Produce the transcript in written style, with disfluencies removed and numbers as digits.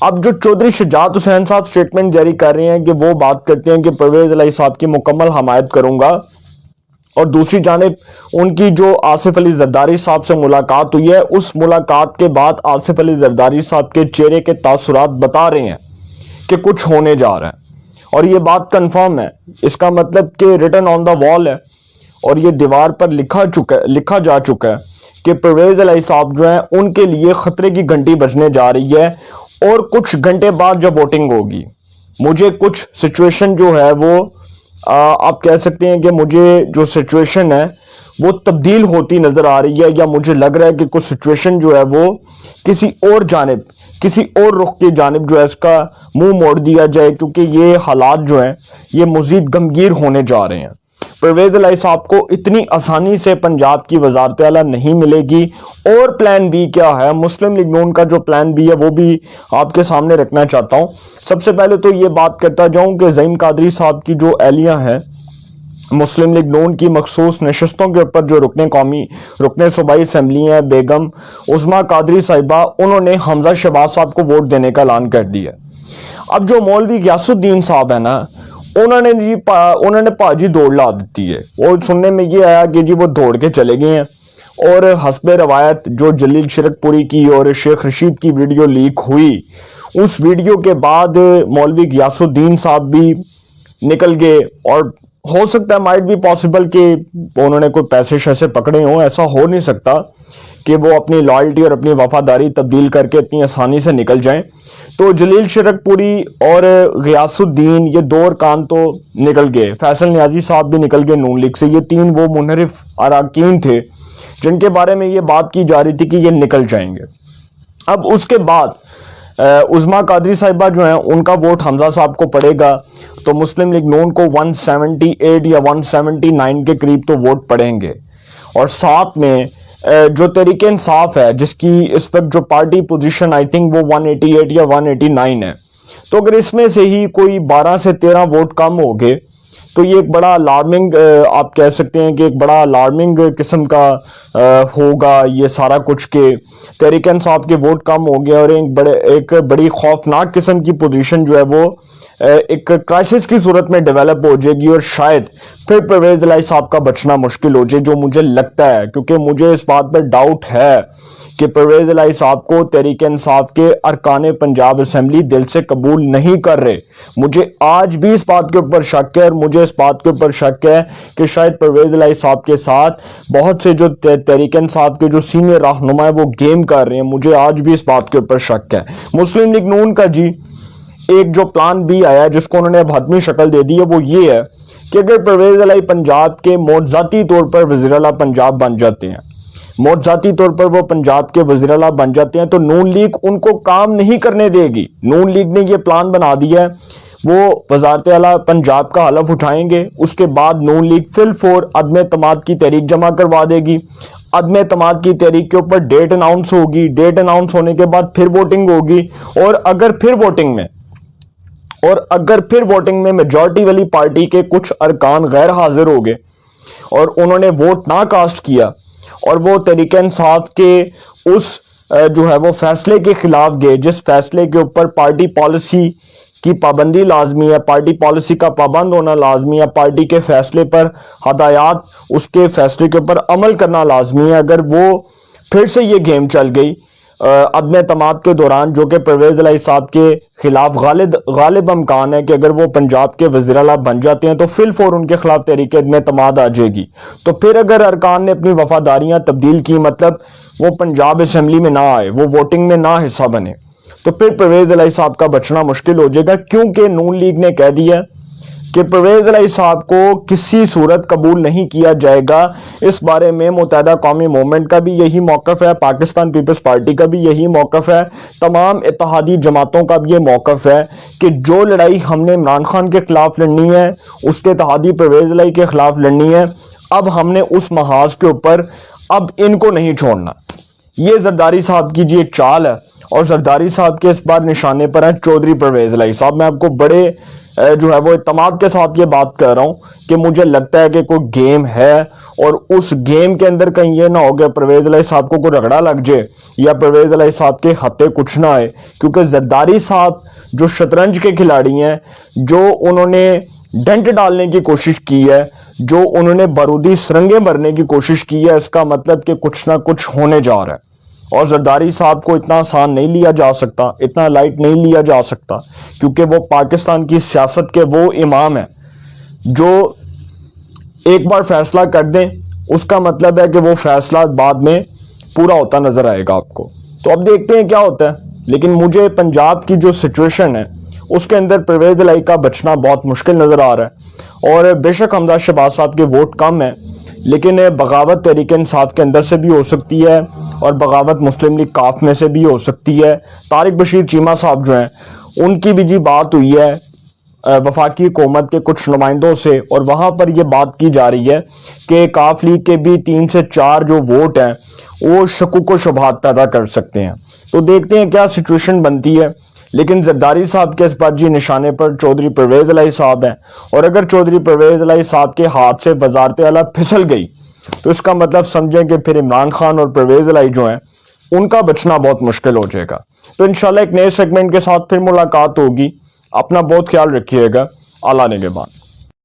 اب جو چودھری شجاعت حسین صاحب سٹیٹمنٹ جاری کر رہے ہیں کہ وہ بات کرتے ہیں کہ پرویز الہی صاحب کی مکمل حمایت کروں گا، اور دوسری جانب ان کی جو آصف علی زرداری صاحب سے ملاقات ہوئی ہے، اس ملاقات کے بعد آصف علی زرداری صاحب کے چہرے کے تاثرات بتا رہے ہیں کہ کچھ ہونے جا رہا ہے، اور یہ بات کنفرم ہے۔ اس کا مطلب کہ ریٹن آن دا وال ہے، اور یہ دیوار پر لکھا جا چکا ہے کہ پرویز الہی صاحب جو ہیں ان کے لیے خطرے کی گھنٹی بجنے جا رہی ہے، اور کچھ گھنٹے بعد جب ووٹنگ ہوگی مجھے کچھ سچویشن جو ہے وہ آپ کہہ سکتے ہیں کہ مجھے جو سچویشن ہے وہ تبدیل ہوتی نظر آ رہی ہے، یا مجھے لگ رہا ہے کہ کچھ سچویشن جو ہے وہ کسی اور رخ کی جانب جو ہے اس کا منہ موڑ دیا جائے، کیونکہ یہ حالات جو ہیں یہ مزید غمگیر ہونے جا رہے ہیں۔ پرویز الہی صاحب کو اتنی آسانی سے پنجاب کی وزارت اعلیٰ نہیں ملے گی، اور پلان بی کیا ہے؟ مسلم لیگ نون کا جو پلان بی ہے وہ بھی آپ کے سامنے رکھنا چاہتا ہوں۔ سب سے پہلے تو یہ بات کرتا جاؤں کہ زعیم قادری صاحب کی جو اہلیہ ہیں مسلم لیگ نون کی مخصوص نشستوں کے اوپر جو رکن صوبائی اسمبلی ہیں بیگم عظمیٰ قادری صاحبہ، انہوں نے حمزہ شہباز صاحب کو ووٹ دینے کا اعلان کر دیا۔ اب جو مولوی غیاث الدین صاحب ہیں نا، انہوں نے پاجی دوڑ لا دیتی ہے، اور سننے میں یہ آیا کہ جی وہ دوڑ کے چلے گئے ہیں، اور حسب روایت جو جلیل شرک پوری کی اور شیخ رشید کی ویڈیو لیک ہوئی، اس ویڈیو کے بعد مولوی غیاث الدین صاحب بھی نکل گئے، اور ہو سکتا ہے مائٹ بھی پاسبل کہ انہوں نے کوئی پیسے شیسے پکڑے ہوں، ایسا ہو نہیں سکتا کہ وہ اپنی لائلٹی اور اپنی وفاداری تبدیل کر کے اتنی آسانی سے نکل جائیں۔ تو جلیل شرک پوری اور غیاث الدین یہ دو ارکان تو نکل گئے، فیصل نیازی صاحب بھی نکل گئے نون لیگ سے، یہ تین وہ منحرف اراکین تھے جن کے بارے میں یہ بات کی جا رہی تھی کہ یہ نکل جائیں گے۔ اب اس کے بعد عظمیٰ قادری صاحبہ جو ہیں ان کا ووٹ حمزہ صاحب کو پڑے گا، تو مسلم لیگ نون کو 178 یا 179 کے قریب تو ووٹ پڑیں گے، اور ساتھ میں جو تحریک انصاف ہے جس کی اس وقت جو پارٹی پوزیشن آئی تھنک وہ 188 یا 189 ہے، تو اگر اس میں سے ہی کوئی 12 سے 13 ووٹ کم ہو گئے تو یہ ایک بڑا الارمنگ آپ کہہ سکتے ہیں کہ ایک بڑا الارمنگ قسم کا ہوگا یہ سارا کچھ، کہ تحریک انصاف کے ووٹ کم ہو گئے، اور ایک بڑی خوفناک قسم کی پوزیشن جو ہے وہ ایک کرائسس کی صورت میں ڈیولپ ہو جائے گی، اور شاید پھر پرویز الہی صاحب کا بچنا مشکل ہو جائے، جو مجھے لگتا ہے، کیونکہ مجھے اس بات پر ڈاؤٹ ہے کہ پرویز الہی صاحب کو تحریک انصاف کے ارکان پنجاب اسمبلی دل سے قبول نہیں کر رہے۔ مجھے آج بھی اس بات کے اوپر شک ہے، اور مجھے اس بات کے اوپر شک ہے کہ شاید پرویز الہی صاحب کے ساتھ بہت سے جو تحریک انصاف کے جو سینئر رہنما ہیں وہ گیم کر رہے ہیں، مجھے آج بھی اس بات کے اوپر شک ہے۔ مسلم لیگ نون کا جی ایک جو پلان بھی آیا ہے جس کو انہوں نے اب حتمی شکل دے دی ہے، وہ یہ ہے کہ اگر پرویز الہی پنجاب کے معجزاتی طور پر وزیر اعلیٰ پنجاب بن جاتے ہیں، معجزاتی طور پر وہ پنجاب کے وزیر اعلیٰ بن جاتے ہیں، تو نون لیگ ان کو کام نہیں کرنے دے گی۔ نون لیگ نے یہ پلان بنا دیا ہے، وہ وزارت اعلیٰ پنجاب کا حلف اٹھائیں گے، اس کے بعد نون لیگ فی الفور عدم اعتماد کی تحریک جمع کروا دے گی، عدم اعتماد کی تحریک کے اوپر ڈیٹ اناؤنس ہوگی، ڈیٹ اناؤنس ہونے کے بعد پھر ووٹنگ ہوگی، اور اگر پھر ووٹنگ میں میجورٹی والی پارٹی کے کچھ ارکان غیر حاضر ہو گئے اور انہوں نے ووٹ نہ کاسٹ کیا، اور وہ تحریک انصاف کے اس جو ہے وہ فیصلے کے خلاف گئے جس فیصلے کے اوپر پارٹی پالیسی کی پابندی لازمی ہے، پارٹی پالیسی کا پابند ہونا لازمی ہے، پارٹی کے فیصلے پر ہدایات اس کے فیصلے کے اوپر عمل کرنا لازمی ہے، اگر وہ پھر سے یہ گیم چل گئی عدم اعتماد کے دوران، جو کہ پرویز الہی صاحب کے خلاف غالب امکان ہے کہ اگر وہ پنجاب کے وزیر اعلیٰ بن جاتے ہیں تو فی الفور ان کے خلاف تحریک عدم اعتماد آ جائے گی، تو پھر اگر ارکان نے اپنی وفاداریاں تبدیل کی، مطلب وہ پنجاب اسمبلی میں نہ آئے، وہ ووٹنگ میں نہ حصہ بنے، تو پھر پرویز الہی صاحب کا بچنا مشکل ہو جائے گا، کیونکہ نون لیگ نے کہہ دیا کہ پرویز الہی صاحب کو کسی صورت قبول نہیں کیا جائے گا۔ اس بارے میں متحدہ قومی موومنٹ کا بھی یہی موقف ہے، پاکستان پیپلز پارٹی کا بھی یہی موقف ہے، تمام اتحادی جماعتوں کا بھی یہ موقف ہے کہ جو لڑائی ہم نے عمران خان کے خلاف لڑنی ہے، اس کے اتحادی پرویز الہی کے خلاف لڑنی ہے، اب ہم نے اس محاذ کے اوپر اب ان کو نہیں چھوڑنا۔ یہ زرداری صاحب کی جی ایک چال ہے، اور زرداری صاحب کے اس بار نشانے پر ہیں چودھری پرویز الہی صاحب۔ میں آپ کو بڑے جو ہے وہ اعتماد کے ساتھ یہ بات کر رہا ہوں کہ مجھے لگتا ہے کہ کوئی گیم ہے اور اس گیم کے اندر کہیں یہ نہ ہو کہ پرویز الہی صاحب کو کوئی رگڑا لگ جائے یا پرویز الہی صاحب کے خطے کچھ نہ آئے، کیونکہ زرداری صاحب جو شطرنج کے کھلاڑی ہیں، جو انہوں نے ڈنٹ ڈالنے کی کوشش کی ہے، جو انہوں نے بارودی سرنگیں بھرنے کی کوشش کی ہے، اس کا مطلب کہ کچھ نہ کچھ ہونے جا رہا ہے، اور زرداری صاحب کو اتنا آسان نہیں لیا جا سکتا، اتنا لائٹ نہیں لیا جا سکتا، کیونکہ وہ پاکستان کی سیاست کے وہ امام ہیں جو ایک بار فیصلہ کر دیں، اس کا مطلب ہے کہ وہ فیصلہ بعد میں پورا ہوتا نظر آئے گا آپ کو۔ تو اب دیکھتے ہیں کیا ہوتا ہے، لیکن مجھے پنجاب کی جو سچویشن ہے اس کے اندر پرویز الہی کا بچنا بہت مشکل نظر آ رہا ہے، اور بے شک حمزہ شہباز صاحب کے ووٹ کم ہیں، لیکن بغاوت تحریک انصاف کے اندر سے بھی ہو سکتی ہے اور بغاوت مسلم لیگ کاف میں سے بھی ہو سکتی ہے۔ طارق بشیر چیمہ صاحب جو ہیں ان کی بھی بات ہوئی ہے وفاقی حکومت کے کچھ نمائندوں سے، اور وہاں پر یہ بات کی جا رہی ہے کہ کاف لیگ کے بھی 3 سے 4 جو ووٹ ہیں وہ شکوک و شبہات پیدا کر سکتے ہیں۔ تو دیکھتے ہیں کیا سچویشن بنتی ہے، لیکن زرداری صاحب کے اس بات نشانے پر چودھری پرویز الہی صاحب ہیں، اور اگر چودھری پرویز الہی صاحب کے ہاتھ سے وزارت اعلیٰ پھسل گئی تو اس کا مطلب سمجھیں کہ پھر عمران خان اور پرویز الہی جو ہیں ان کا بچنا بہت مشکل ہو جائے گا۔ تو انشاءاللہ ایک نئے سیگمنٹ کے ساتھ پھر ملاقات ہوگی، اپنا بہت خیال رکھیے گا، اللہ نگہبان۔